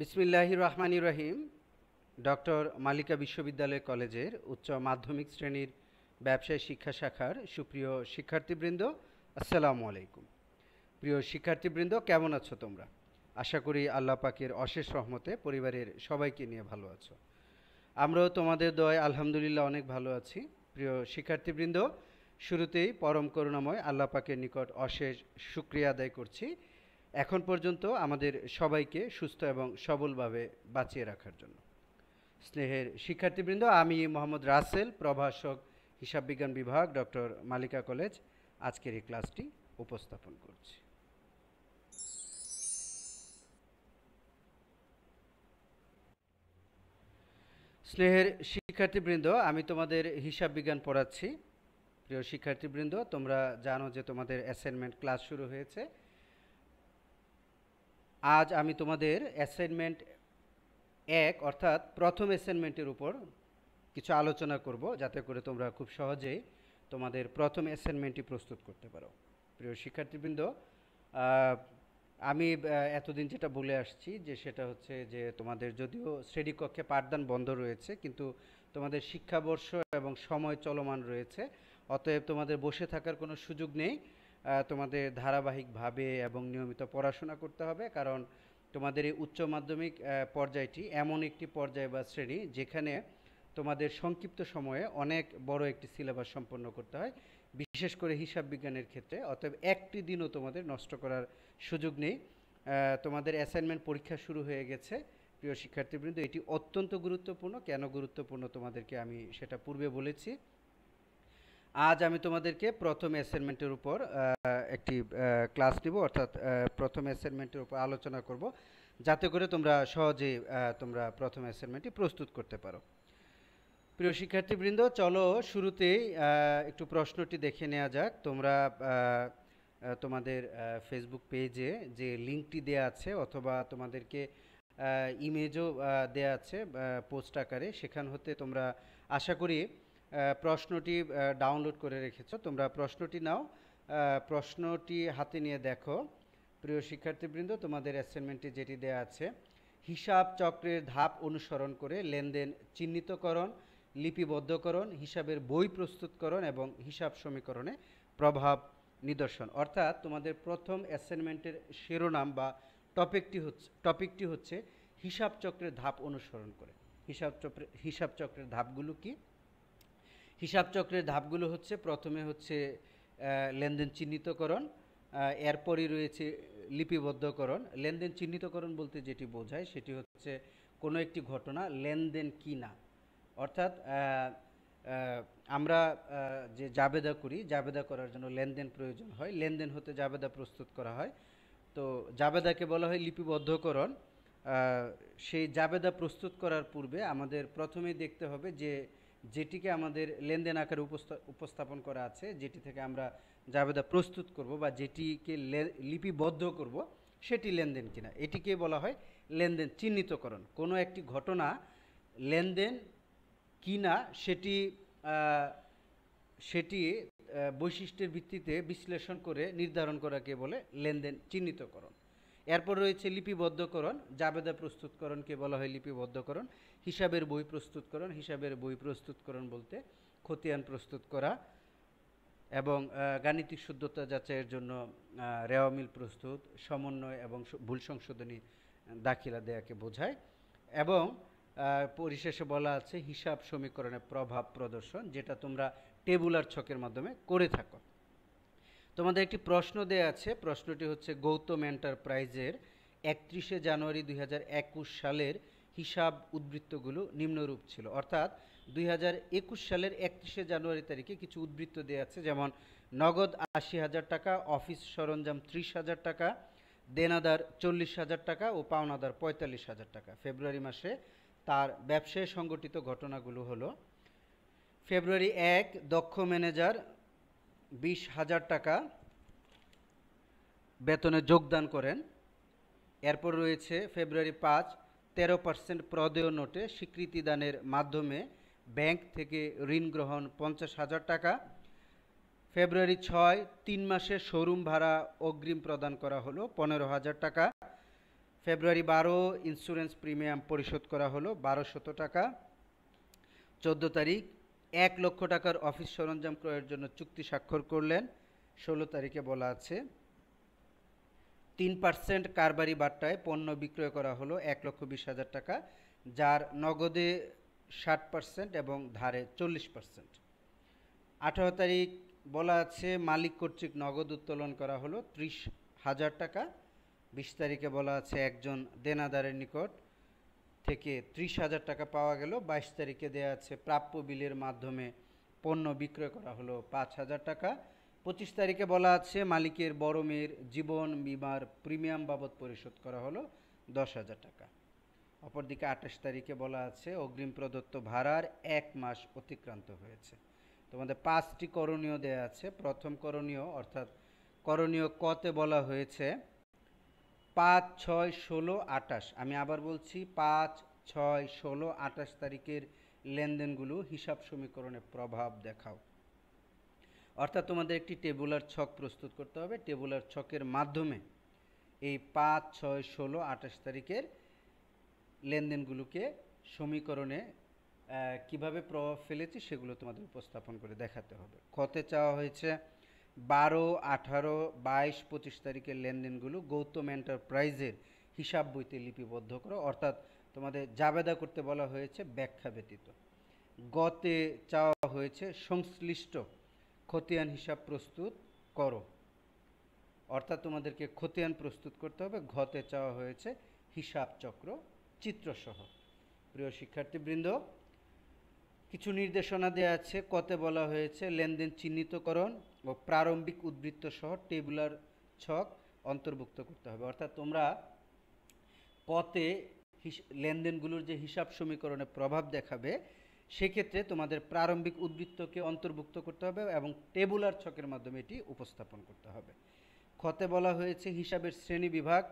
বিসমিল্লাহির রহমানির রহিম। ডক্টর মালিকা বিশ্ববিদ্যালয় কলেজের উচ্চ মাধ্যমিক শ্রেণীর ব্যবসায় শিক্ষা শাখার সুপ্রিয় শিক্ষার্থীবৃন্দ, আসসালামু আলাইকুম। প্রিয় শিক্ষার্থীবৃন্দ, কেমন আছো তোমরা? আশা করি আল্লাহ পাকের অশেষ রহমতে পরিবারের সবাইকে নিয়ে ভালো আছো। আমরাও তোমাদের দয়ায় আলহামদুলিল্লাহ অনেক ভালো আছি। প্রিয় শিক্ষার্থীবৃন্দ, শুরুতেই পরম করুণাময় আল্লাহ পাকের নিকট অশেষ শুকরিয়া আদায় করছি এখন পর্যন্ত আমাদের সবাইকে সুস্থ এবং সবলভাবে বাঁচিয়ে রাখার জন্য। স্নেহের শিক্ষার্থীবৃন্দ, আমি মোহাম্মদ রাসেল, প্রভাষক, হিসাব বিজ্ঞান বিভাগ, ডক্টর মালিকা কলেজ, আজকের এই ক্লাসটি উপস্থাপন করছি। স্নেহের শিক্ষার্থীবৃন্দ, আমি তোমাদের হিসাব বিজ্ঞান পড়াচ্ছি। প্রিয় শিক্ষার্থীবৃন্দ, তোমরা জানো যে তোমাদের অ্যাসাইনমেন্ট ক্লাস শুরু হয়েছে। আজ আমি তোমাদের অ্যাসাইনমেন্ট 1 অর্থাৎ প্রথম অ্যাসাইনমেন্টের উপর কিছু আলোচনা করব, যাতে করে তোমরা খুব সহজেই তোমাদের প্রথম অ্যাসাইনমেন্টটি প্রস্তুত করতে পারো। প্রিয় শিক্ষার্থীবৃন্দ, আমি এতদিন যেটা বলে আসছি যে সেটা হচ্ছে যে তোমাদের যদিও শ্রেণীকক্ষে পাঠদান বন্ধ রয়েছে, কিন্তু তোমাদের শিক্ষাবর্ষ এবং সময় চলমান রয়েছে, অতএব তোমাদের বসে থাকার কোনো সুযোগ নেই। তোমাদের ধারাবাহিকভাবে এবং নিয়মিত পড়াশোনা করতে হবে, কারণ তোমাদের এই উচ্চ মাধ্যমিক পর্যায়টি এমন একটি পর্যায় বা শ্রেণী যেখানে তোমাদের সংক্ষিপ্ত সময়ে অনেক বড় একটি সিলেবাস সম্পন্ন করতে হয়, বিশেষ করে হিসাব বিজ্ঞানের ক্ষেত্রে। অতএব একটি দিনও তোমাদের নষ্ট করার সুযোগ নেই। তোমাদের অ্যাসাইনমেন্ট পরীক্ষা শুরু হয়ে গেছে। প্রিয় শিক্ষার্থীবৃন্দ, এটি অত্যন্ত গুরুত্বপূর্ণ। কেন গুরুত্বপূর্ণ তোমাদেরকে আমি সেটা পূর্বে বলেছি। আজ আমি তোমাদেরকে প্রথম অ্যাসাইনমেন্টের উপর একটি ক্লাস নিব, অর্থাৎ প্রথম অ্যাসাইনমেন্টের উপর আলোচনা করব, যাতে করে তোমরা সহজেই তোমরা প্রথম অ্যাসাইনমেন্টটি প্রস্তুত করতে পারো। প্রিয় শিক্ষার্থীবৃন্দ, চলো শুরুতেই একটু প্রশ্নটি দেখে নেওয়া যাক। তোমরা তোমাদের ফেসবুক পেজে যে লিঙ্কটি দেয়া আছে, অথবা তোমাদেরকে ইমেজও দেয়া আছে পোস্ট আকারে, সেখান হতে তোমরা আশা করি প্রশ্নটি ডাউনলোড করে রেখেছো। তোমরা প্রশ্নটি নাও, প্রশ্নটি হাতে নিয়ে দেখো। প্রিয় শিক্ষার্থীবৃন্দ, তোমাদের অ্যাসাইনমেন্টে যেটি দেয়া আছে, হিসাব চক্রের ধাপ অনুসরণ করে লেনদেন চিহ্নিতকরণ, লিপিবদ্ধকরণ, হিসাবের বই প্রস্তুতকরণ এবং হিসাব সমীকরণে প্রভাব নিদর্শন। অর্থাৎ তোমাদের প্রথম অ্যাসাইনমেন্টের শিরোনাম বা টপিকটি হচ্ছে হিসাব চক্রের ধাপ অনুসরণ করে। হিসাব চক্রের ধাপগুলো কি? হিসাব চক্রের ধাপগুলো হচ্ছে, প্রথমে হচ্ছে লেনদেন চিহ্নিতকরণ, এরপরই রয়েছে লিপিবদ্ধকরণ। লেনদেন চিহ্নিতকরণ বলতে যেটি বোঝায় সেটি হচ্ছে কোনো একটি ঘটনা লেনদেন কি না। অর্থাৎ আমরা যে জাবেদা করি, জাবেদা করার জন্য লেনদেন প্রয়োজন হয়, লেনদেন হতে জাবেদা প্রস্তুত করা হয়। তো জাবেদাকে বলা হয় লিপিবদ্ধকরণ। সেই জাবেদা প্রস্তুত করার পূর্বে আমাদের প্রথমেই দেখতে হবে যে যেটিকে আমাদের লেনদেন আকারে উপস্থাপন করা আছে, যেটি থেকে আমরা জাবেদা প্রস্তুত করব বা যেটিকে লিপিবদ্ধ করব, সেটি লেনদেন কিনা। এটিকে বলা হয় লেনদেন চিহ্নিতকরণ। কোনো একটি ঘটনা লেনদেন কিনা সেটি সেটি বৈশিষ্ট্যের ভিত্তিতে বিশ্লেষণ করে নির্ধারণ করাকে বলে লেনদেন চিহ্নিতকরণ। এরপর রয়েছে লিপিবদ্ধকরণ। জাবেদা প্রস্তুতকরণকে বলা হয় লিপিবদ্ধকরণ। হিসাবের বই প্রস্তুতকরণ। হিসাবের বই প্রস্তুতকরণ বলতে খতিয়ান প্রস্তুত করা এবং গাণিতিক শুদ্ধতা যাচাইয়ের জন্য রেওয়ামিল প্রস্তুত, সমন্বয় এবং ভুল সংশোধনী দাখিলা দেয়াকে বোঝায়। এবং পরিশেষে বলা আছে হিসাব সমীকরণের প্রভাব প্রদর্শন, যেটা তোমরা টেবুলার ছকের মাধ্যমে করে থাকো। তোমাদের একটি প্রশ্ন দেয়া আছে। প্রশ্নটি হচ্ছে, গৌতম এন্টারপ্রাইজের 31শে জানুয়ারি 2021 সালের হিসাব উদ্বৃত্তগুলো নিম্নরূপ ছিল। অর্থাৎ 2021 সালের 31শে জানুয়ারি তারিখে কিছু উদ্বৃত্ত দেওয়া আছে, যেমন নগদ 80,000 টাকা, অফিস সরঞ্জাম 30,000 টাকা, দেনাদার 40,000 টাকা ও পাওনাদার 45,000 টাকা। ফেব্রুয়ারি মাসে তার ব্যবসায় সংগঠিত ঘটনাগুলো হলো: ফেব্রুয়ারি 1, দক্ষ ম্যানেজার 20,000 টাকা বেতনে যোগদান করেন। এরপর রয়েছে ফেব্রুয়ারি 5, 13% প্রদেয় নোটে স্বীকৃতি দানের মাধ্যমে ব্যাংক থেকে ঋণ গ্রহণ 50,000 টাকা। ফেব্রুয়ারি 6, 3 মাসের শোরুম ভাড়া অগ্রিম প্রদান করা হলো 15,000 টাকা। ফেব্রুয়ারি 12 ইন্স্যুরেন্স প্রিমিয়াম পরিশোধ করা হলো 1200 টাকা। 14 তারিখ 1 লক্ষ টাকার অফিস সরঞ্জাম ক্রয়ের জন্য চুক্তি স্বাক্ষর করলেন। 16 তারিখে বলা আছে 3% কারবারি বাট্টায় পণ্য বিক্রয় করা হলো 1,20,000 টাকা, যার নগদে 60% এবং ধারে 40%। 18 তারিখ বলা আছে মালিক কর্তৃক নগদ উত্তোলন করা হলো 30,000 টাকা। 20 তারিখে বলা আছে একজন দেনাদারের নিকট থেকে 30,000 টাকা পাওয়া গেল। 22 তারিখে দেয়া আছে প্রাপ্য বিলের মাধ্যমে পণ্য বিক্রয় করা হলো 5,000 টাকা। 25 তারিখে বলা আছে মালিকের বড় মেয়ের জীবন বীমার প্রিমিয়াম বাবদ পরিশোধ করা হলো 10,000 টাকা। অপরদিকে 28 তারিখে বলা আছে অগ্রিম প্রদত্ত ভাড়ার 1 মাস অতিক্রান্ত হয়েছে। তোমাদের 5টি করণীয় দেয়া আছে। প্রথম করণীয় অর্থাৎ করণীয় কতে বলা হয়েছে 5, 6, 16, 28। আমি আবার বলছি 5, 6, 16, 28 তারিখের লেনদেনগুলো হিসাব সমীকরণে প্রভাব দেখাও। অর্থাৎ তোমাদের একটি টেবুলার ছক প্রস্তুত করতে হবে। টেবুলার ছকের মাধ্যমে এই 5, 6, 16, 28 তারিখের লেনদেনগুলোকে সমীকরণে কিভাবে প্রভাব ফেলেছে সেগুলো তোমাদের উপস্থাপন করে দেখাতে হবে। খতে চাওয়া হয়েছে 12, 18, 22, 25 তারিখের লেনদেনগুলো গৌতম এন্টারপ্রাইজের হিসাব বইতে লিপিবদ্ধ করো। অর্থাৎ তোমাদের জাবেদা করতে বলা হয়েছে ব্যাখ্যা ব্যতীত। গতে চাওয়া হয়েছে সংশ্লিষ্ট খতিয়ান হিসাব প্রস্তুত করো। অর্থাৎ তোমাদেরকে খতিয়ান প্রস্তুত করতে হবে। ঘতে চাওয়া হয়েছে হিসাব চক্র চিত্রসহ। প্রিয় শিক্ষার্থীবৃন্দ, কিছু নির্দেশনা দেওয়া আছে। কতে বলা হয়েছে লেনদেন চিহ্নিতকরণ ও প্রারম্ভিক উদ্বৃত্ত সহ টেবুলার ছক অন্তর্ভুক্ত করতে হবে। অর্থাৎ তোমরা কতে লেনদেনগুলোর যে হিসাব সমীকরণে প্রভাব দেখাবে সেক্ষেত্রে তোমাদের প্রারম্ভিক উদ্বৃত্তকে অন্তর্ভুক্ত করতে হবে এবং টেবুলার ছকের মাধ্যমে এটি উপস্থাপন করতে হবে। খতে বলা হয়েছে হিসাবের শ্রেণী বিভাগ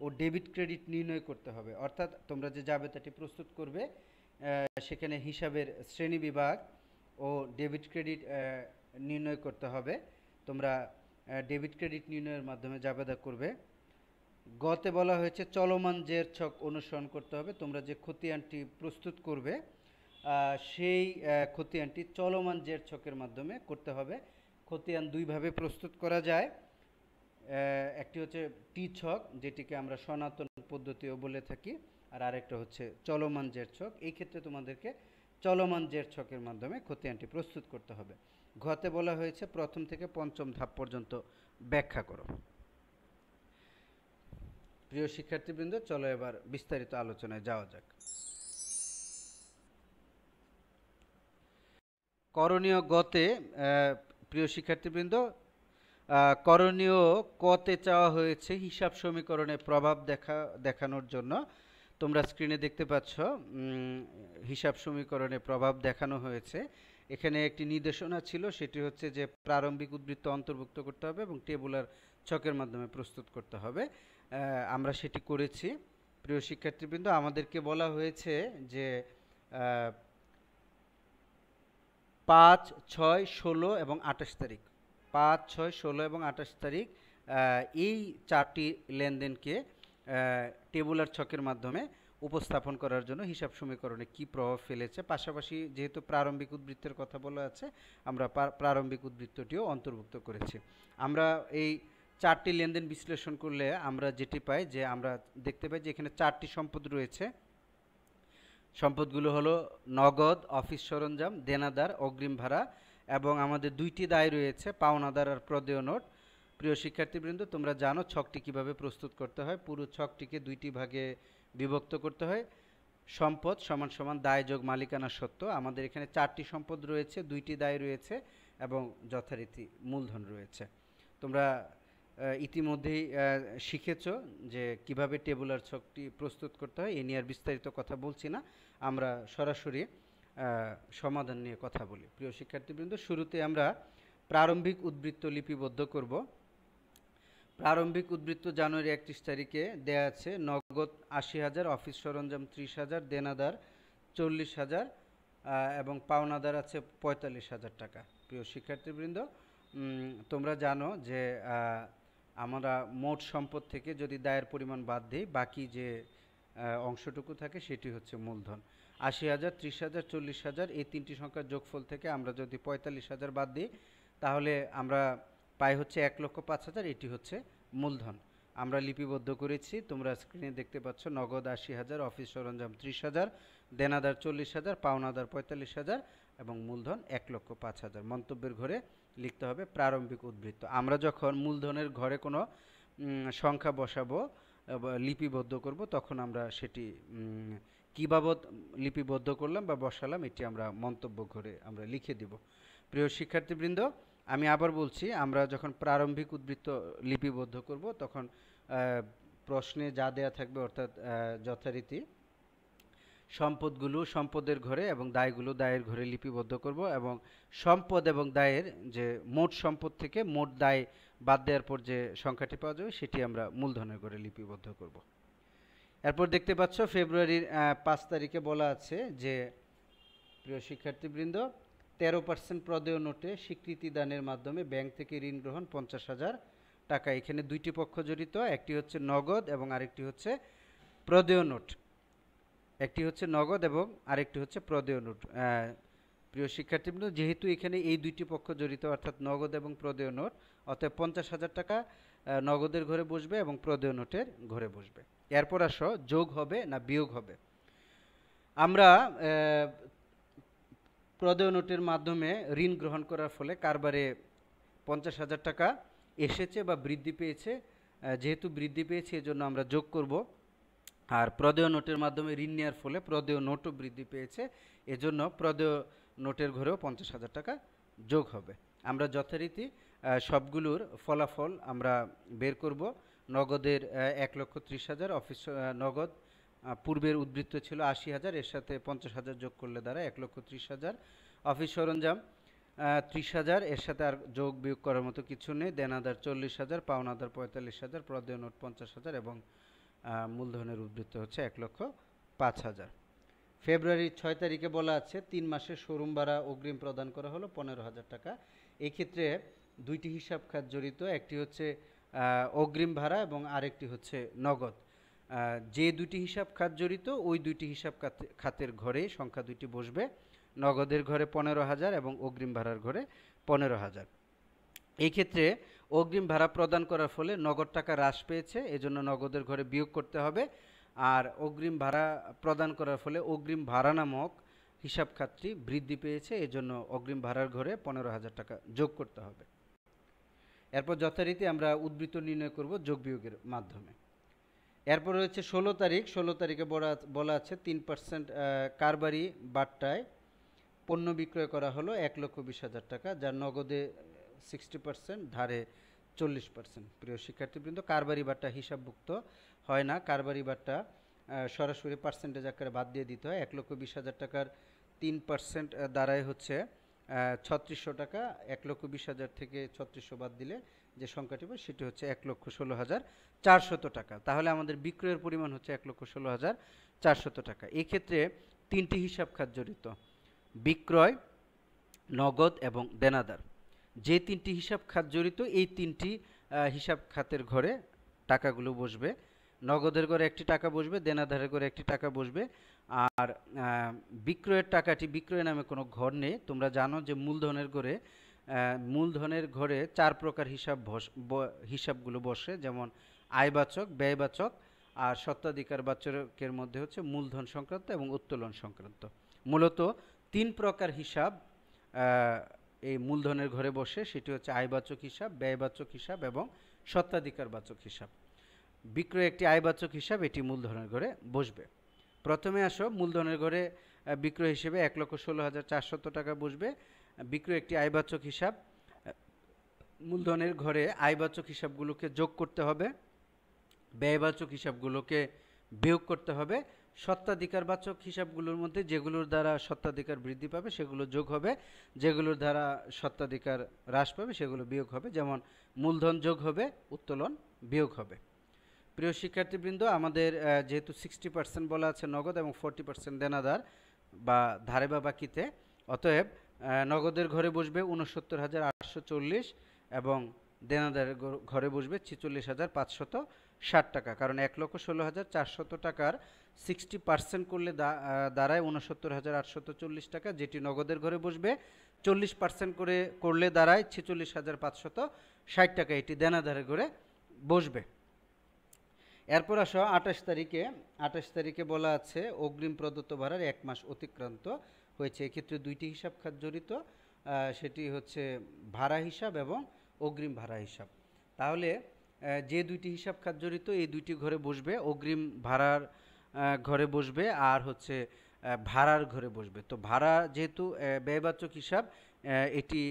ও ডেবিট ক্রেডিট নির্ণয় করতে হবে। অর্থাৎ তোমরা যে জাবেদাটি প্রস্তুত করবে সেখানে হিসাবের শ্রেণী বিভাগ ও ডেবিট ক্রেডিট নির্ণয় করতে হবে। তোমরা ডেবিট ক্রেডিট নির্ণয়ের মাধ্যমে জাবেদা করবে। গতে বলা হয়েছে চলমান জের ছক অনুসরণ করতে হবে। তোমরা যে খতিয়ানটি প্রস্তুত করবে সেই খতিয়ানটি চলমান জের ছকের মাধ্যমে করতে হবে। খতিয়ান দুইভাবে প্রস্তুত করা যায়। একটি হচ্ছে টি ছক, যেটিকে আমরা সনাতন পদ্ধতিও বলে থাকি, আর আরেকটা হচ্ছে চলমান জের ছক। এই ক্ষেত্রে তোমাদেরকে চলমান জের ছকের মাধ্যমে খতিয়ানটি প্রস্তুত করতে হবে। ঘতে বলা হয়েছে প্রথম থেকে পঞ্চম ধাপ পর্যন্ত ব্যাখ্যা করো। প্রিয় শিক্ষার্থীবৃন্দ, চলো এবার বিস্তারিত আলোচনায় যাওয়া যাক। করণীয় গতে প্রিয় শিক্ষার্থীবৃন্দ, করণীয় কতে চাওয়া হয়েছে হিসাব সমীকরণে প্রভাব দেখানোর জন্য। তোমরা স্ক্রিনে দেখতে পাচ্ছ হিসাব সমীকরণে প্রভাব দেখানো হয়েছে। এখানে একটি নির্দেশনা ছিল, সেটি হচ্ছে যে প্রারম্ভিক উদ্বৃত্ত অন্তর্ভুক্ত করতে হবে এবং টেবুলার ছকের মাধ্যমে প্রস্তুত করতে হবে। আমরা সেটি করেছি। প্রিয় শিক্ষার্থীবৃন্দ, আমাদেরকে বলা হয়েছে যে 5, 6, 16 এবং 28 তারিখ 5, 6, 16 এবং 28 তারিখ এই 4টি লেনদেনকে টেবুলার ছকের মাধ্যমে উপস্থাপন করার জন্য হিসাব সমীকরণে কি প্রভাব ফেলেছে। পাশাপাশি যেহেতু প্রারম্ভিক উদ্বৃত্তের কথা বলা আছে, আমরা প্রারম্ভিক উদ্বৃত্তটিও অন্তর্ভুক্ত করেছি। আমরা এই 4টি লেনদেন বিশ্লেষণ করলে আমরা যেটি পাই, যে আমরা দেখতে পাই যে এখানে 4টি সম্পদ রয়েছে। সম্পদগুলো হলো নগদ, অফিস সরঞ্জাম, দেনাদার, অগ্রিম ভাড়া, এবং আমাদের 2টি দায় রয়েছে, পাওনাদার আর প্রদেয় নোট। প্রিয় শিক্ষার্থীবৃন্দ, তোমরা জানো ছকটি কিভাবে প্রস্তুত করতে হয়। পুরো ছকটিকে 2টি ভাগে বিভক্ত করতে হয়। সম্পদ সমান সমান দায় যোগ মালিকানা সত্ত্ব। আমাদের এখানে 4টি সম্পদ রয়েছে, 2টি দায় রয়েছে এবং যথারীতি মূলধন রয়েছে। তোমরা ইতিমধ্যেই শিখেছ যে কিভাবে টেবুলার ছকটি প্রস্তুত করতে হয়। এ নিয়ে আর বিস্তারিত কথা বলছি না, আমরা সরাসরি সমাধান নিয়ে কথা বলি। প্রিয় শিক্ষার্থীবৃন্দ, শুরুতে আমরা প্রারম্ভিক উদ্বৃত্ত লিপিবদ্ধ করব। প্রারম্ভিক উদ্বৃত্ত জানুয়ারি 31 তারিখে দেয়া আছে নগদ 80,000, অফিস সরঞ্জাম 30,000, দেনাদার 40,000 এবং পাওনাদার আছে 45,000 টাকা। প্রিয় শিক্ষার্থীবৃন্দ, তোমরা জানো যে আমরা মোট সম্পদ থেকে যদি দায়ের পরিমাণ বাদ দিই, বাকি যে অংশটুকু থাকে সেটি হচ্ছে মূলধন। ৮০,০০০, ৩০,০০০, ৪০,০০০ এই তিনটি সংখ্যার যোগফল থেকে আমরা যদি ৪৫,০০০ বাদ দিই, তাহলে আমরা পাই হচ্ছে ১,০৫,০০০। এটি হচ্ছে মূলধন। আমরা লিপিবদ্ধ করেছি, তোমরা স্ক্রিনে দেখতে পাচ্ছ। নগদ ৮০,০০০, অফিস সরঞ্জাম ৩০,০০০, দেনাদার ৪০,০০০, পাওনাদার ৪৫,০০০ এবং মূলধন ১,০৫,০০০। মন্তব্যের ঘরে লিখতে হবে প্রারম্ভিক উদ্বৃত্ত। আমরা যখন মূলধনের ঘরে কোনো সংখ্যা বসাবো, লিপিবদ্ধ করব, তখন আমরা সেটি কী বাবদ লিপিবদ্ধ করলাম বা বসালাম, এটি আমরা মন্তব্য ঘরে আমরা লিখে দিব। প্রিয় শিক্ষার্থীবৃন্দ, আমি আবার বলছি, আমরা যখন প্রারম্ভিক উদ্বৃত্ত লিপিবদ্ধ করব, তখন প্রশ্নে যা দেয়া থাকবে, অর্থাৎ যথারীতি সম্পদগুলো সম্পদের ঘরে এবং দায়গুলো দায়ের ঘরে লিপিবদ্ধ করব, এবং সম্পদ এবং দায়ের যে মোট সম্পদ থেকে মোট দায় বাদ দেওয়ার পর যে সংখ্যাটি পাওয়া যাবে, সেটি আমরা মূলধনের ঘরে লিপিবদ্ধ করব। এরপর দেখতে পাচ্ছ ফেব্রুয়ারির ৫ তারিখে বলা আছে যে, প্রিয় শিক্ষার্থীবৃন্দ, 13% প্রদেয় নোটে স্বীকৃতি দানের মাধ্যমে ব্যাংক থেকে ঋণ গ্রহণ 50,000 টাকা। এখানে দুইটি পক্ষ জড়িত, একটি হচ্ছে নগদ এবং আরেকটি হচ্ছে প্রদেয় নোট। একটি হচ্ছে নগদ এবং আরেকটি হচ্ছে প্রদেয় নোট। প্রিয় শিক্ষার্থীবৃন্দ, যেহেতু এখানে এই দুইটি পক্ষ জড়িত, অর্থাৎ নগদ এবং প্রদেয় নোট, অতএব 50,000 টাকা নগদের ঘরে বসবে এবং প্রদেয় নোটের ঘরে বসবে। এরপর আসো, যোগ হবে না বিয়োগ হবে। আমরা প্রদেয় নোটের মাধ্যমে ঋণ গ্রহণ করার ফলে কারবারে 50,000 টাকা এসেছে বা বৃদ্ধি পেয়েছে। যেহেতু বৃদ্ধি পেয়েছে, এজন্য আমরা যোগ করব। আর প্রদেয় নোটের মাধ্যমে ঋণ নেওয়ার ফলে প্রদেয় নোটও বৃদ্ধি পেয়েছে, এজন্য প্রদেয় নোটের ঘরেও 50,000 টাকা যোগ হবে। আমরা যথারীতি সবগুলোর ফলাফল আমরা বের করব। নগদের 1,30,000, অফিস নগদ পূর্বের উদ্বৃত্ত ছিল 80,000, এর সাথে 50,000 যোগ করলে দ্বারা 1,30,000। অফিস সরঞ্জাম 30,000, এর সাথে আর যোগ বিয়োগ করার মতো কিছু নেই। দেনাদার 40,000, পাওনাদার 45,000, প্রদেয় নোট 50,000 এবং মূলধনের উদ্বৃত্ত হচ্ছে 1,05,000। ফেব্রুয়ারির 6 তারিখে বলা আছে 3 মাসের শোরুম ভাড়া অগ্রিম প্রদান করা হলো 15,000 টাকা। এই ক্ষেত্রে দুইটি হিসাব খাত জড়িত, একটি হচ্ছে অগ্রিম ভাড়া এবং আরেকটি হচ্ছে নগদ। যে দুটি হিসাব খাত জড়িত, ওই দুইটি হিসাব খাতের ঘরে সংখ্যা দুইটি বসবে। নগদের ঘরে 15,000 এবং অগ্রিম ভাড়ার ঘরে 15,000। এই ক্ষেত্রে অগ্রিম ভাড়া প্রদান করার ফলে নগদ টাকা হ্রাস পেয়েছে, এজন্য নগদের ঘরে বিয়োগ করতে হবে। আর অগ্রিম ভাড়া প্রদান করার ফলে অগ্রিম ভাড়া নামক হিসাব খাতটি বৃদ্ধি পেয়েছে, এজন্য অগ্রিম ভাড়ার ঘরে 15,000 টাকা যোগ করতে হবে। এরপর যথারীতি আমরা উদ্বৃত্ত নির্ণয় করব যোগ বিয়োগের মাধ্যমে। এরপর রয়েছে 16 তারিখ। 16 তারিখে বলা আছে 3% কারবারি বাট্টায় পণ্য বিক্রয় করা হলো 1,20,000 টাকা, যার নগদে 60%, ধারে 40%। প্রিয় শিক্ষার্থীবৃন্দ, কারবারি বাট্টা হিসাবভুক্ত হয় না। কারবারি বাট্টা সরাসরি পার্সেন্টেজ আকারে বাদ দিয়ে দিতে হয়। 1,20,000 টাকার 3% দ্বারাই হচ্ছে 3600 টাকা। 1,20,000 থেকে 3600 বাদ দিলে যে সংখ্যাটি পাবে সেটি হচ্ছে 1,16,400 টাকা। তাহলে আমাদের বিক্রয়ের পরিমাণ হচ্ছে 1,16,400 টাকা। এক্ষেত্রে তিনটি হিসাব খাত জড়িত: বিক্রয়, নগদ এবং দেনাদার। যে তিনটি হিসাব খাত জড়িত, এই তিনটি হিসাব খাতের ঘরে টাকাগুলো বসবে। নগদের ঘরে একটি টাকা বসবে, দেনাদারের ঘরে একটি টাকা বসবে। আর বিক্রয়ের টাকাটি, বিক্রয় নামে কোনো ঘর নেই। তোমরা জানো যে মূলধনের ঘরে 4 প্রকার হিসাবগুলো বসে, যেমন আয়বাচক, ব্যয়বাচক আর স্বত্বাধিকার বাচকের মধ্যে হচ্ছে মূলধন সংক্রান্ত এবং উত্তোলন সংক্রান্ত। মূলত 3 প্রকার হিসাব এই মূলধনের ঘরে বসে, সেটি হচ্ছে আয়বাচক হিসাব, ব্যয়বাচক হিসাব এবং স্বত্বাধিকার বাচক হিসাব। বিক্রয় একটি আয়বাচক হিসাব, এটি মূলধনের ঘরে বসবে। প্রথমে আসো, মূলধনের ঘরে বিক্রয় হিসেবে 1,16,400 টাকা বসবে। বিক্রয় একটি আয়বাচক হিসাব। মূলধনের ঘরে আয়বাচক হিসাবগুলোকে যোগ করতে হবে, ব্যয়বাচক হিসাবগুলোকে বিয়োগ করতে হবে। স্বত্বাধিকার বাচক হিসাবগুলোর মধ্যে যেগুলোর দ্বারা স্বত্বাধিকার বৃদ্ধি পাবে সেগুলো যোগ হবে, যেগুলোর দ্বারা স্বত্বাধিকার হ্রাস পাবে সেগুলো বিয়োগ হবে। যেমন মূলধন যোগ হবে, উত্তোলন বিয়োগ হবে। প্রিয় শিক্ষার্থীবৃন্দ, আমাদের যেহেতু 60% বলা আছে নগদ এবং 40% দেনাদার বা ধারে বা বাকিতে, অতএব নগদের ঘরে বসবে 69,840 এবং দেনাদারের ঘরে বসবে ৪৬,৫৬০ টাকা, কারণ ১,১৬,৪০০ টাকার 60% করলে দাঁড়ায় ৬৯,৮৪০ টাকা, যেটি নগদের ঘরে বসবে। 40% করে করলে দাঁড়ায় ৪৬,৫৬০ টাকা, এটি দেনাদারের ঘরে বসবে। এরপর আসো ২৮ তারিখে বলা আছে অগ্রিম প্রদত্ত ভাড়ার 1 মাস অতিক্রান্ত হয়েছে। এক্ষেত্রে দুইটি হিসাব খাত জড়িত, সেটি হচ্ছে ভাড়া হিসাব এবং অগ্রিম ভাড়া হিসাব। তাহলে যে দুইটি হিসাব খাত জড়িত এই দুইটি ঘরে বসবে, অগ্রিম ভাড়ার ঘরে বসবে আর হচ্ছে ভাড়ার ঘরে বসবে। তো ভাড়া যেহেতু ব্যয়বাচক হিসাব, এটি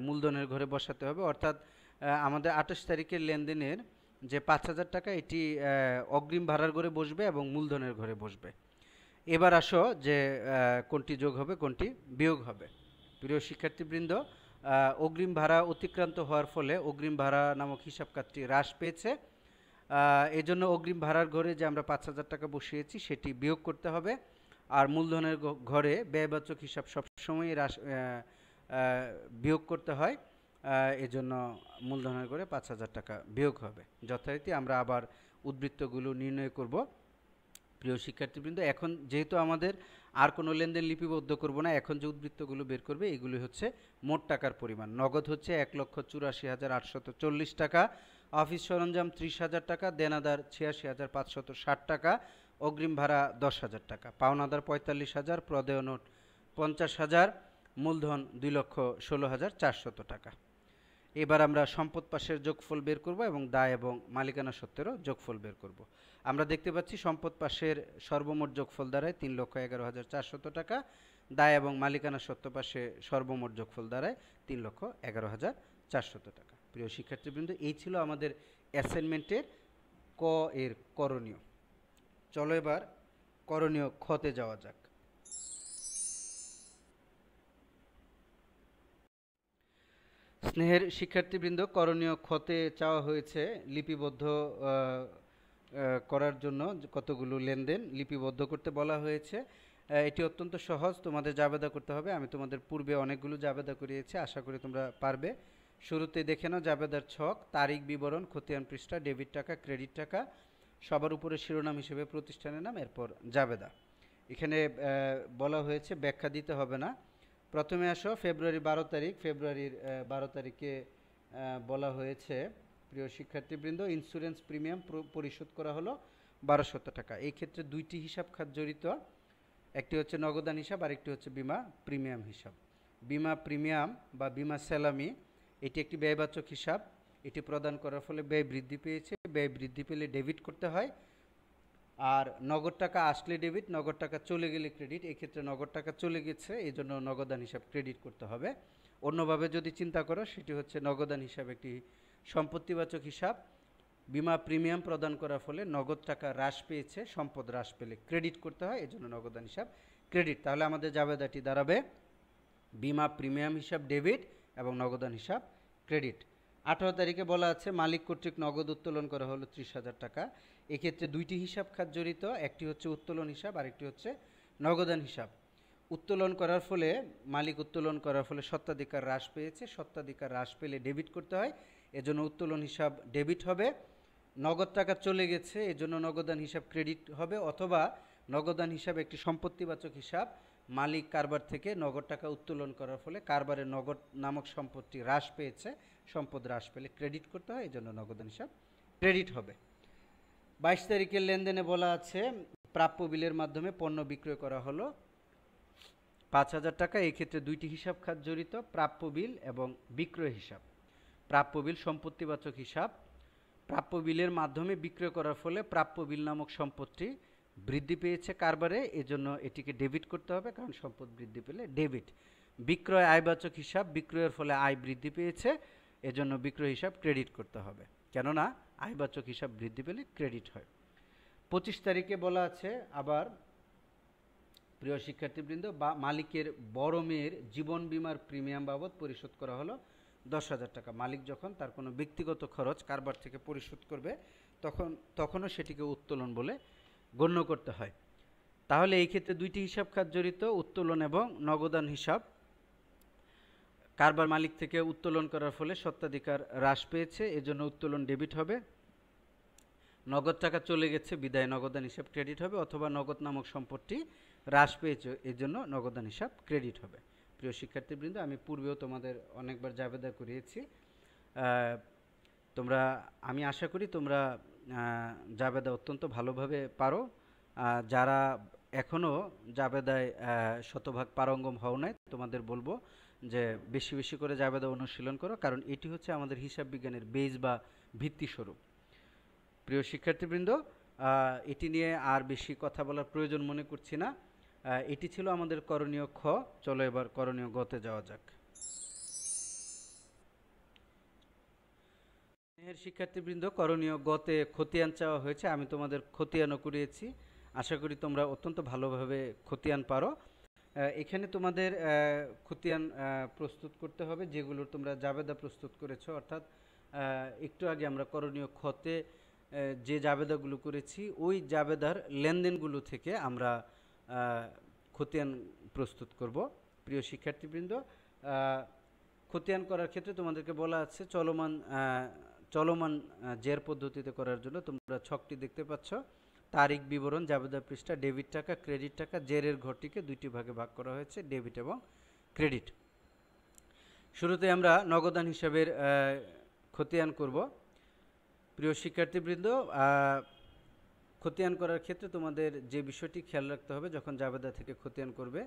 মূলধনের ঘরে বসাতে হবে, অর্থাৎ আমাদের ২৮ তারিখের লেনদেনের যে ৫,০০০ টাকা এটি অগ্রিম ভাড়ার ঘরে বসবে এবং মূলধনের ঘরে বসবে। এবার আসো যে কোনটি যোগ হবে কোনটি বিয়োগ হবে। প্রিয় শিক্ষার্থীবৃন্দ, অগ্রিম ভাড়া অতিক্রান্ত হওয়ার ফলে অগ্রিম ভাড়া নামক হিসাব খাতটি হ্রাস পেয়েছে। এজন্য অগ্রিম ভাড়ার ঘরে যে আমরা ৫,০০০ টাকা বসিয়েছি সেটি বিয়োগ করতে হবে। আর মূলধনের ঘরে ব্যয়বাচক হিসাব সবসময় বিয়োগ করতে হয়, এজন্য মূলধনের ঘরে ৫,০০০ টাকা বিয়োগ হবে। যথারীতি আমরা আবার উদ্বৃত্তগুলো নির্ণয় করব। প্রিয় শিক্ষার্থীবৃন্দ, এখন যেহেতু আমাদের আর কোনো লেনদেন লিপিবদ্ধ করব না, এখন যে উদ্বৃত্তগুলো বের করবে এগুলি হচ্ছে মোট টাকার পরিমাণ। নগদ হচ্ছে ১,৮৪,৮৪০ টাকা, অফিস সরঞ্জাম ৩০,০০০ টাকা, দেনাদার ৮৬,৫৬০ টাকা, অগ্রিম ভাড়া ১০,০০০ টাকা, পাওনাদার ৪৫,০০০, প্রদেয় নোট ৫০,০০০, মূলধন ২,১৬,৪০০ টাকা। এবার আমরা সম্পদ পাশের যোগফল বের করব এবং দায় এবং মালিকানা সত্ত্বেরও যোগফল বের করব। আমরা দেখতে পাচ্ছি সম্পদ পাশের সর্বমোট যোগফল দাঁড়ায় ৩,১১,৪০০ টাকা, দায় এবং মালিকানা সত্ত্ব পাশে সর্বমোট যোগফল দাঁড়ায় ৩,১১,৪০০ টাকা। প্রিয় শিক্ষার্থীবৃন্দ, এই ছিল আমাদের অ্যাসাইনমেন্টের ক এর করণীয়। চলো এবার করণীয় খতে যাওয়া যাক। স্নেহের শিক্ষার্থীবৃন্দ, করণীয় খতে চাওয়া হয়েছে লিপিবদ্ধ করার জন্য কতগুলো লেনদেন লিপিবদ্ধ করতে বলা হয়েছে। এটি অত্যন্ত সহজ, তোমাদের জাবেদা করতে হবে। আমি তোমাদের পূর্বে অনেকগুলো জাবেদা করিয়েছি, আশা করি তোমরা পারবে। শুরুতে দেখে নাও জাবেদার ছক, তারিখ বিবরণ, খতিয়ান পৃষ্ঠা, ডেবিট টাকা, ক্রেডিট টাকা, সবার উপরে শিরোনাম হিসেবে প্রতিষ্ঠানের নাম, এরপর জাবেদা। এখানে বলা হয়েছে, ব্যাখ্যা দিতে হবে না। প্রথমে আসো ফেব্রুয়ারির 12 তারিখে বলা হয়েছে, প্রিয় শিক্ষার্থীবৃন্দ, ইন্স্যুরেন্স প্রিমিয়াম পরিশোধ করা হলো ১,২০০ টাকা। এই ক্ষেত্রে দুইটি হিসাব খাত জড়িত, একটি হচ্ছে নগদান হিসাব আর একটি হচ্ছে বিমা প্রিমিয়াম হিসাব। বিমা প্রিমিয়াম বা বিমা সেলামি এটি একটি ব্যয়বাচক হিসাব, এটি প্রদান করার ফলে ব্যয় বৃদ্ধি পেয়েছে, ব্যয় বৃদ্ধি পেলে ডেবিট করতে হয়। আর নগদ টাকা আসলে ডেবিট, নগদ টাকা চলে গেলে ক্রেডিট। এক্ষেত্রে নগদ টাকা চলে গেছে, এই জন্য নগদান হিসাব ক্রেডিট করতে হবে। অন্যভাবে যদি চিন্তা করো, সেটি হচ্ছে নগদান হিসাব একটি সম্পত্তিবাচক হিসাব। বিমা প্রিমিয়াম প্রদান করার ফলে নগদ টাকা হ্রাস পেয়েছে, সম্পদ হ্রাস পেলে ক্রেডিট করতে হয়, এই জন্য নগদান হিসাব ক্রেডিট। তাহলে আমাদের জাবেদাটি দাঁড়াবে বিমা প্রিমিয়াম হিসাব ডেবিট এবং নগদান হিসাব ক্রেডিট। 18 তারিখে বলা আছে মালিক কর্তৃক নগদ উত্তোলন করা হলো 30,000 টাকা। এক্ষেত্রে দুইটি হিসাব খাত জড়িত, একটি হচ্ছে উত্তোলন হিসাব আর একটি হচ্ছে নগদান হিসাব। উত্তোলন করার ফলে মালিক উত্তোলন করার ফলে স্বত্বাধিকার হ্রাস পেয়েছে, স্বত্বাধিকার হ্রাস পেলে ডেবিট করতে হয়, এজন্য উত্তোলন হিসাব ডেবিট হবে। নগদ টাকা চলে গেছে, এজন্য নগদান হিসাব ক্রেডিট হবে, অথবা নগদান হিসাব একটি সম্পত্তিবাচক হিসাব। মালিক কারবার থেকে নগদ টাকা উত্তোলন করার ফলে কারবারের নগদ নামক সম্পত্তি হ্রাস পেয়েছে, সম্পদ হ্রাস পেলে ক্রেডিট করতে হয়, এই জন্য নগদান হিসাব ক্রেডিট হবে। 22 তারিখের লেনদেনে বলা আছে প্রাপ্য বিলের মাধ্যমে পণ্য বিক্রয় করা হলো 5,000 টাকা। এই ক্ষেত্রে দুইটি হিসাব খাত জড়িত, প্রাপ্য বিল এবং বিক্রয় হিসাব। প্রাপ্য বিল সম্পত্তিবাচক হিসাব, প্রাপ্য বিলের মাধ্যমে বিক্রয় করার ফলে প্রাপ্য বিল নামক সম্পত্তি বৃদ্ধি পেয়েছে কারবারে, এজন্য এটিকে ডেবিট করতে হবে, কারণ সম্পদ বৃদ্ধি পেলে ডেবিট। বিক্রয় আয়বাচক হিসাব, বিক্রয়ের ফলে আয় বৃদ্ধি পেয়েছে, এজন্য বিক্রয় হিসাব ক্রেডিট করতে হবে, কেননা আয়বাচক হিসাব বৃদ্ধি পেলে ক্রেডিট হয়। 25 তারিখে বলা আছে আবার, প্রিয় শিক্ষার্থীবৃন্দ, মালিকের বড় মেয়ের জীবন বীমার প্রিমিয়াম বাবদ পরিশোধ করা হলো 10,000 টাকা। মালিক যখন তার কোনো ব্যক্তিগত খরচ কারবার থেকে পরিশোধ করবে তখনও সেটিকে উত্তোলন বলে গণ্য করতে হয়। তাহলে এই ক্ষেত্রে দুইটি হিসাব খাত জড়িত, উত্তোলন এবং নগদান হিসাব। কারবার মালিক থেকে উত্তোলন করার ফলে স্বত্বাধিকার হ্রাস পেয়েছে, এজন্য উত্তোলন ডেবিট হবে। নগদ টাকা চলে গেছে বিদায় নগদান হিসাব ক্রেডিট হবে, অথবা নগদ নামক সম্পত্তি হ্রাস পেয়েছে এর জন্য নগদান হিসাব ক্রেডিট হবে। প্রিয় শিক্ষার্থীবৃন্দ, আমি পূর্বেও তোমাদের অনেকবার জাবেদা করিয়েছি। আমি আশা করি তোমরা জাবেদা অত্যন্ত ভালোভাবে পারো। যারা এখনও জাবেদায় শতভাগ পারঙ্গম হও নাই, তোমাদের বলবো যে বেশি বেশি করে জাবেদা অনুশীলন করো, কারণ এটি হচ্ছে আমাদের হিসাব বিজ্ঞানের বেজ বা ভিত্তিস্বরূপ। প্রিয় শিক্ষার্থীবৃন্দ, এটি নিয়ে আর বেশি কথা বলার প্রয়োজন মনে করছি না। এটি ছিল আমাদের করণীয় খ। চলো এবার করণীয় গতে যাওয়া যাক। শিক্ষার্থীবৃন্দ, করণীয় গতে খতিয়ান চাওয়া হয়েছে। আমি তোমাদের খতিয়ানও করিয়েছি, আশা করি তোমরা অত্যন্ত ভালোভাবে খতিয়ান পারো। এখানে তোমাদের খতিয়ান প্রস্তুত করতে হবে যেগুলোর তোমরা জাবেদা প্রস্তুত করেছো, অর্থাৎ একটু আগে আমরা করণীয় খতে যে জাবেদাগুলো করেছি ওই জাবেদার লেনদেনগুলো থেকে আমরা খতিয়ান প্রস্তুত করব। প্রিয় শিক্ষার্থীবৃন্দ, খতিয়ান করার ক্ষেত্রে তোমাদেরকে বলা আছে চলমান জের পদ্ধতিতে করার জন্য তোমরা ছকটি দেখতে পাচ্ছ। তারিখ বিবরণ, জাবেদা পৃষ্ঠা, ডেবিট টাকা, ক্রেডিট টাকা, জেরের ঘরটিকে দুইটি ভাগে ভাগ করা হয়েছে, ডেবিট এবং ক্রেডিট। শুরুতে আমরা নগদান হিসাবের খতিয়ান করব। প্রিয় শিক্ষার্থীবৃন্দ, খতিয়ান করার ক্ষেত্রে তোমাদের যে বিষয়টি খেয়াল রাখতে হবে যখন জাবেদা থেকে খতিয়ান করবে,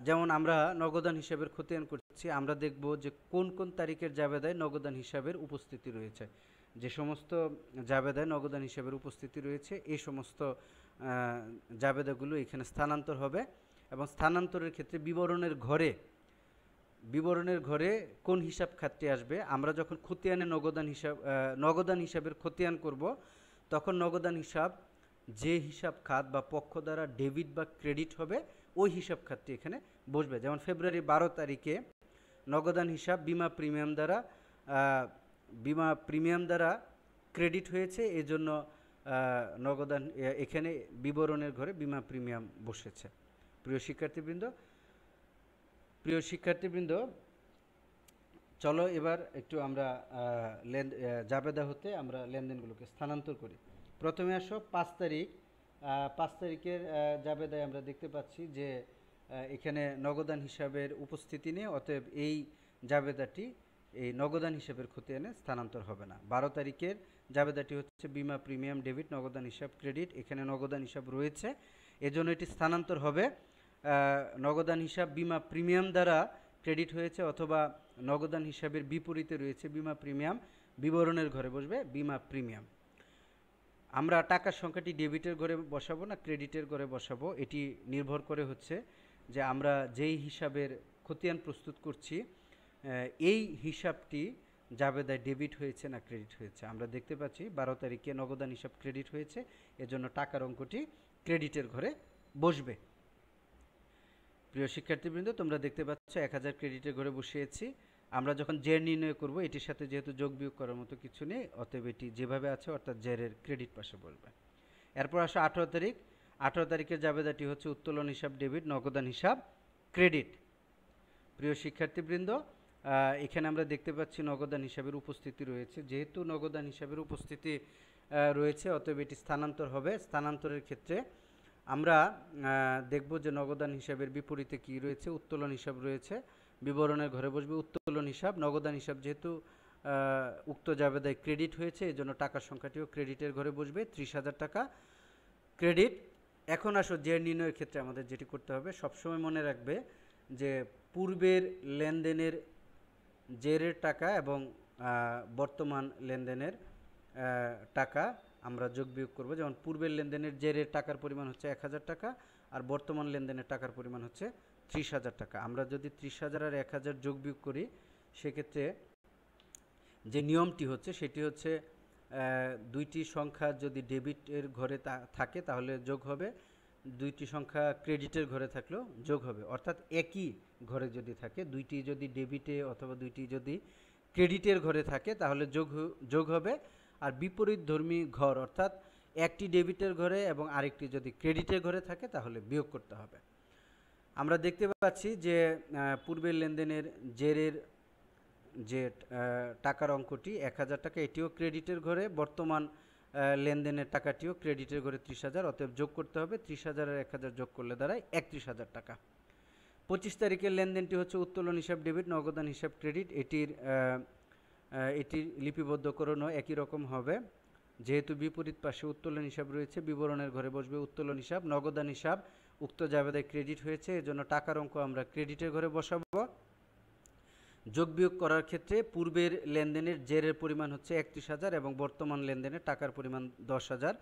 যেমন আমরা নগদান হিসাবের খতিয়ান করছি, আমরা দেখব যে কোন কোন তারিখের জাবেদায় নগদান হিসাবের উপস্থিতি রয়েছে। যে সমস্ত জাবেদায় নগদান হিসাবের উপস্থিতি রয়েছে এই সমস্ত জাবেদাগুলো এখানে স্থানান্তর হবে, এবং স্থানান্তরের ক্ষেত্রে বিবরণের ঘরে কোন হিসাব খাতটি আসবে। আমরা যখন খতিয়ানে নগদান হিসাবের খতিয়ান করব, তখন নগদান হিসাব যে হিসাব খাত বা পক্ষ দ্বারা ডেবিট বা ক্রেডিট হবে ওই হিসাব খাতটি এখানে বসবে। যেমন ফেব্রুয়ারি 12 তারিখে নগদান হিসাব বিমা প্রিমিয়াম দ্বারা ক্রেডিট হয়েছে, এজন্য এখানে বিবরণের ঘরে বিমা প্রিমিয়াম বসেছে। প্রিয় শিক্ষার্থীবৃন্দ, চলো এবার একটু আমরা জাবেদা হতে আমরা লেনদেনগুলোকে স্থানান্তর করি। প্রথমে আসো 5 তারিখ। 5 তারিখের জাবেদায় আমরা দেখতে পাচ্ছি যে এখানে নগদান হিসাবের উপস্থিতি নেই, অতএব এই জাবেদাটি এই নগদান হিসাবের খতিয়ানে স্থানান্তর হবে না। 12 তারিখের জাবেদাটি হচ্ছে বিমা প্রিমিয়াম ডেবিট, নগদান হিসাব ক্রেডিট, এখানে নগদান হিসাব রয়েছে, এজন্য এটি স্থানান্তর হবে। নগদান হিসাব বিমা প্রিমিয়াম দ্বারা ক্রেডিট হয়েছে, অথবা নগদান হিসাবের বিপরীতে রয়েছে বিমা প্রিমিয়াম, বিবরণের ঘরে বসবে বিমা প্রিমিয়াম। আমরা টাকার সংখ্যাটি ডেবিটের ঘরে বসাবো না ক্রেডিটের ঘরে বসাবো, এটি নির্ভর করে হচ্ছে যে আমরা যেই হিসাবের খতিয়ান প্রস্তুত করছি এই হিসাবটি জাবেদায় ডেবিট হয়েছে না ক্রেডিট হয়েছে। আমরা দেখতে পাচ্ছি 12 তারিখে নগদান হিসাব ক্রেডিট হয়েছে, এজন্য টাকার অঙ্কটি ক্রেডিটের ঘরে বসবে। প্রিয় শিক্ষার্থীবৃন্দ, তোমরা দেখতে পাচ্ছ 1000 ক্রেডিটের ঘরে বসিয়েছি। আমরা যখন জের নির্ণয় করব, এটির সাথে যেহেতু যোগ বিয়োগ করার মতো কিছু নেই, অতএব এটি যেভাবে আছে অর্থাৎ জেরের ক্রেডিট পাশে বসবে। এরপর আসো 18 তারিখ। 18 তারিখের জাবেদাটি হচ্ছে উত্তোলন হিসাব ডেবিট, নগদান হিসাব ক্রেডিট। প্রিয় শিক্ষার্থীবৃন্দ, এখানে আমরা দেখতে পাচ্ছি নগদান হিসাবের উপস্থিতি রয়েছে। যেহেতু নগদান হিসাবের উপস্থিতি রয়েছে, অতএব এটি স্থানান্তর হবে। স্থানান্তরের ক্ষেত্রে আমরা দেখব যে নগদান হিসাবের বিপরীতে কি রয়েছে, উত্তোলন হিসাব রয়েছে, বিবরণের ঘরে বসবে উত্তোলন হিসাব। নগদান হিসাব যেহেতু উক্ত জাবেদায় ক্রেডিট হয়েছে, এজন্য টাকার সংখ্যাটিও ক্রেডিটের ঘরে বসবে, 30,000 টাকা ক্রেডিট। এখন আসো জের নির্ণয়ের ক্ষেত্রে আমাদের যেটি করতে হবে, সবসময় মনে রাখবে যে পূর্বের লেনদেনের জেরের টাকা এবং বর্তমান লেনদেনের টাকা আমরা যোগ বিয়োগ করব। যেমন পূর্বের লেনদেনের জেরের টাকার পরিমাণ হচ্ছে 1000 টাকা, আর বর্তমান লেনদেনের টাকার পরিমাণ হচ্ছে 30,000 টাকা। আমরা যদি 30,000 আর 1000 যোগ বিয়োগ করি, সেক্ষেত্রে যে নিয়মটি হচ্ছে সেটি হচ্ছে দুইটি সংখ্যা যদি ডেবিটের ঘরে থাকে তাহলে যোগ হবে, দুইটি সংখ্যা ক্রেডিটের ঘরে থাকলেও যোগ হবে। অর্থাৎ একই ঘরে যদি থাকে, দুইটি যদি ডেবিটে অথবা দুইটি যদি ক্রেডিটের ঘরে থাকে তাহলে যোগ হবে, আর বিপরীতধর্মী ঘর অর্থাৎ একটি ডেবিটের ঘরে এবং আরেকটি যদি ক্রেডিটের ঘরে থাকে তাহলে বিয়োগ করতে হবে। আমরা দেখতে পাচ্ছি যে পূর্বের লেনদেনের জেরের যে টাকার অঙ্কটি ১,০০০ টাকা, এটিও ক্রেডিটের ঘরে, বর্তমান লেনদেনের টাকাটিও ক্রেডিটের ঘরে ৩০,০০০, অতএব যোগ করতে হবে ৩০,০০০ আর ১,০০০ যোগ করলে দাঁড়ায় ৩১,০০০ টাকা। ২৫ তারিখের লেনদেনটি হচ্ছে উত্তোলন হিসাব ডেবিট, নগদান হিসাব ক্রেডিট। এটির লিপিবদ্ধকরণও একই রকম হবে। যেহেতু বিপরীত পাশে উত্তোলন হিসাব রয়েছে, বিবরণের ঘরে বসবে উত্তোলন হিসাব। নগদান হিসাব উক্ত জাবেদায় ক্রেডিট হয়েছে, এজন্য টাকার অঙ্ক আমরা ক্রেডিটের ঘরে বসাবো। যোগ বিয়োগ করার ক্ষেত্রে পূর্বের লেনদেনের জেরের পরিমাণ হচ্ছে ৩১,০০০ এবং বর্তমান লেনদেনের টাকার পরিমাণ ১০,০০০।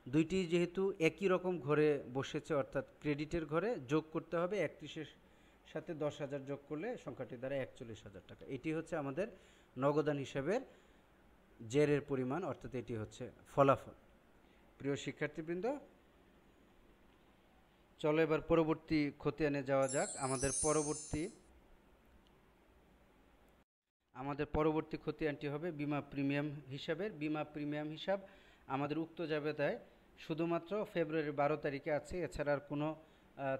দুইটি যেহেতু একই রকম ঘরে বসেছে অর্থাৎ ক্রেডিটের ঘরে, যোগ করতে হবে ৩১-এর সাথে ১০,০০০ যোগ করলে সংখ্যাটি দ্বারা ৪১,০০০ টাকা। এটি হচ্ছে আমাদের নগদান হিসাবের জেরের পরিমাণ, অর্থাৎ এটি হচ্ছে ফলাফল। প্রিয় শিক্ষার্থীবৃন্দ, চলো এবার পরবর্তী খতিয়ানে যাওয়া যাক। আমাদের পরবর্তী খতিয়ানটি হবে বিমা প্রিমিয়াম হিসাবের। বিমা প্রিমিয়াম হিসাব আমাদের উক্ত জাবেদায় শুধুমাত্র ফেব্রুয়ারির ১২ তারিখে আছে, এছাড়া আর কোনো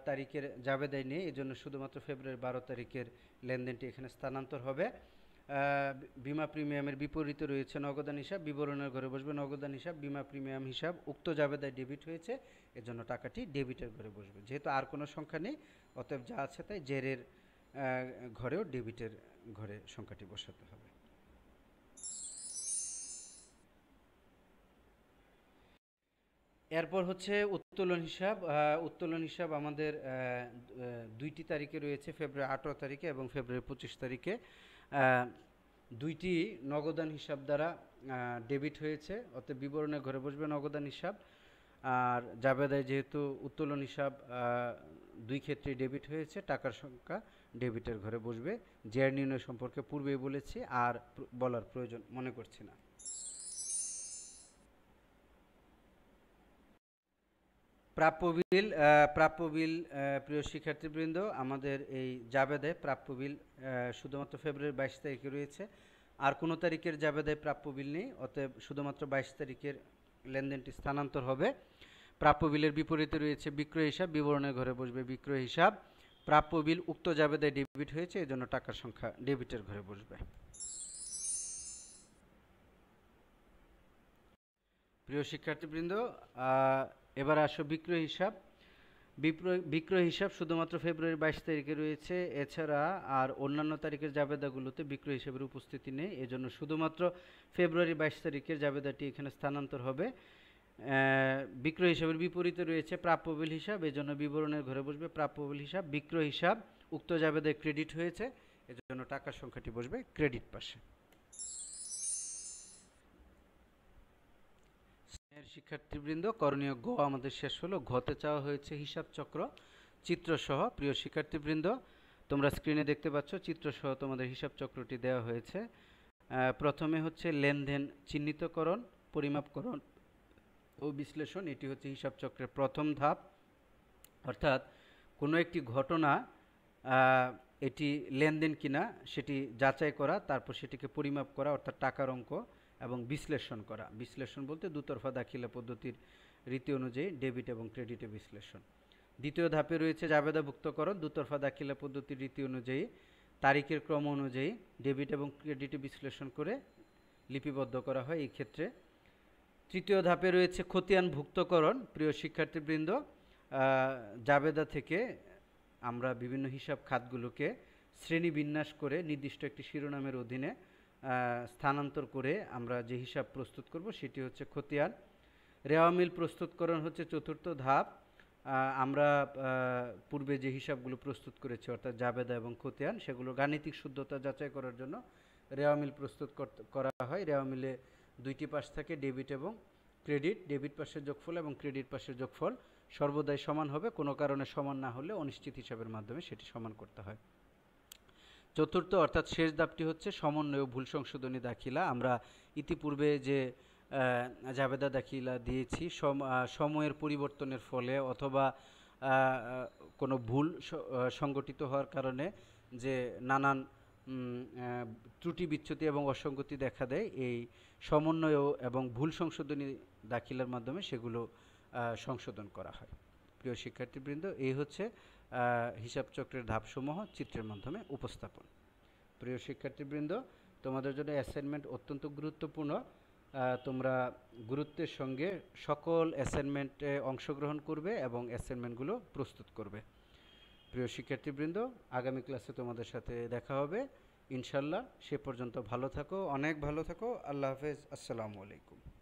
তারিখের জাবেদায় নেই, এজন্য শুধুমাত্র ফেব্রুয়ারির ১২ তারিখের লেনদেনটি এখানে স্থানান্তর হবে। বিমা প্রিমিয়ামের বিপরীতে রয়েছে নগদান হিসাব, বিবরণের ঘরে বসবে নগদান হিসাব। বিমা প্রিমিয়াম হিসাব উক্ত জাবেদায় ডেবিট হয়েছে, এজন্য টাকাটি ডেবিটের ঘরে বসবে। যেহেতু আর কোনো সংখ্যা নেই, অতএব যা আছে তাই জেরের ঘরেও ডেবিটের ঘরে সংখ্যাটি বসাতে হবে। এরপর হচ্ছে উত্তোলন হিসাব। উত্তোলন হিসাব আমাদের দুইটি তারিখে রয়েছে, ফেব্রুয়ারি ১৮ তারিখে এবং ফেব্রুয়ারি ২৫ তারিখে। দুইটি নগদান হিসাব দ্বারা ডেবিট হয়েছে, অতএব বিবরণের ঘরে বসবে নগদান হিসাব। আর জাবেদায় যেহেতু উত্তোলন হিসাব দুই ক্ষেত্রে ডেবিট হয়েছে, টাকার সংখ্যা ডেবিটের ঘরে বসবে। জের নির্ণয় সম্পর্কে পূর্বেই বলেছি, আর বলার প্রয়োজন মনে করছি না। প্রাপ্য বিল প্রিয় শিক্ষার্থীবৃন্দ, আমাদের এই জাবেদায় প্রাপ্য বিল শুধুমাত্র ফেব্রুয়ারি ২২ তারিখে রয়েছে, আর কোনো তারিখের জাবেদায় প্রাপ্য বিল নেই, অতএব শুধুমাত্র ২২ তারিখের লেনদেনটি স্থানান্তর হবে। প্রাপ্য বিলের বিপরীতে রয়েছে বিক্রয় হিসাব, বিবরণের ঘরে বসবে বিক্রয় হিসাব। প্রাপ্য বিল উক্ত জাবেদায় ডেবিট হয়েছে, এজন্য টাকার সংখ্যা ডেবিটের ঘরে বসবে। প্রিয় শিক্ষার্থীবৃন্দ, এবার আসো বিক্রয় হিসাব। বিক্রয় হিসাব শুধুমাত্র ফেব্রুয়ারি ২২ তারিখে রয়েছে, এছাড়া আর অন্যান্য তারিখের জাবেদাগুলোতে বিক্রয় হিসাবের উপস্থিতি নেই, এজন্য শুধুমাত্র ফেব্রুয়ারি ২২ তারিখের জাবেদাটি এখানে স্থানান্তর হবে। বিক্রয় হিসাবের বিপরীতে রয়েছে প্রাপ্য বিল হিসাব, এজন্য বিবরণের ঘরে বসবে প্রাপ্য বিল হিসাব। বিক্রয় হিসাব উক্ত জাবেদায় ক্রেডিট হয়েছে, এজন্য টাকার সংখ্যাটি বসবে ক্রেডিট পাশে। শিক্ষার্থীবৃন্দ, করণীয় গ আমাদের শেষ হলো। ঘতে চাওয়া হয়েছে হিসাব চক্র চিত্রসহ। প্রিয় শিক্ষার্থীবৃন্দ, তোমরা স্ক্রিনে দেখতে পাচ্ছ চিত্রসহ তোমাদের হিসাব চক্রটি দেওয়া হয়েছে। প্রথমে হচ্ছে লেনদেন চিহ্নিতকরণ, পরিমাপকরণ ও বিশ্লেষণ। এটি হচ্ছে হিসাব চক্রের প্রথম ধাপ, অর্থাৎ কোনো একটি ঘটনা এটি লেনদেন কিনা সেটি যাচাই করা, তারপর সেটিকে পরিমাপ করা অর্থাৎ টাকার অঙ্ক, এবং বিশ্লেষণ করা। বিশ্লেষণ বলতে দুতরফা দাখিলা পদ্ধতির রীতি অনুযায়ী ডেবিট এবং ক্রেডিটে বিশ্লেষণ। দ্বিতীয় ধাপে রয়েছে জাবেদাভুক্তকরণ, দুতরফা দাখিলা পদ্ধতির রীতি অনুযায়ী তারিখের ক্রম অনুযায়ী ডেবিট এবং ক্রেডিটে বিশ্লেষণ করে লিপিবদ্ধ করা হয় এই ক্ষেত্রে। তৃতীয় ধাপে রয়েছে খতিয়ানভুক্তকরণ। প্রিয় শিক্ষার্থীবৃন্দ, জাবেদা থেকে আমরা বিভিন্ন হিসাব খাতগুলোকে শ্রেণীবিন্যাস করে নির্দিষ্ট একটি শিরোনামের অধীনে স্থানান্তর করে আমরা যে হিসাব প্রস্তুত করব সেটি হচ্ছে খতিয়ান। রেওয়ামিল প্রস্তুতকরণ হচ্ছে চতুর্থ ধাপ। আমরা পূর্বে যে হিসাবগুলো প্রস্তুত করেছি অর্থাৎ জাবেদা এবং খতিয়ান, সেগুলো গাণিতিক শুদ্ধতা যাচাই করার জন্য রেওয়ামিল প্রস্তুত করা হয়। রেওয়ামিলে দুইটি পাশ থাকে, ডেবিট এবং ক্রেডিট। ডেবিট পাশের যোগফল এবং ক্রেডিট পাশের যোগফল সর্বদাই সমান হবে, কোনো কারণে সমান না হলে অনিশ্চিত হিসাবের মাধ্যমে সেটি সমান করতে হয়। চতুর্থ অর্থাৎ শেষ ধাপটি হচ্ছে সমন্বয় ও ভুল সংশোধনী দাখিলা। আমরা ইতিপূর্বে যে জাবেদা দাখিলা দিয়েছি, সময়ের পরিবর্তনের ফলে অথবা কোনো ভুল সংগঠিত হওয়ার কারণে যে নানান ত্রুটি বিচ্যুতি এবং অসঙ্গতি দেখা দেয়, এই সমন্বয় এবং ভুল সংশোধনী দাখিলার মাধ্যমে সেগুলো সংশোধন করা হয়। প্রিয় শিক্ষার্থীবৃন্দ, এই হচ্ছে হিসাব চক্রের ধাপসমূহ চিত্রের মাধ্যমে উপস্থাপন। প্রিয় শিক্ষার্থীবৃন্দ, তোমাদের জন্য অ্যাসাইনমেন্ট অত্যন্ত গুরুত্বপূর্ণ। তোমরা গুরুত্বের সঙ্গে সকল অ্যাসাইনমেন্টে অংশগ্রহণ করবে এবং অ্যাসাইনমেন্টগুলো প্রস্তুত করবে। প্রিয় শিক্ষার্থীবৃন্দ, আগামী ক্লাসে তোমাদের সাথে দেখা হবে ইনশাল্লাহ। সে পর্যন্ত ভালো থাকো, অনেক ভালো থাকো। আল্লাহ হাফেজ। আসসালামু আলাইকুম।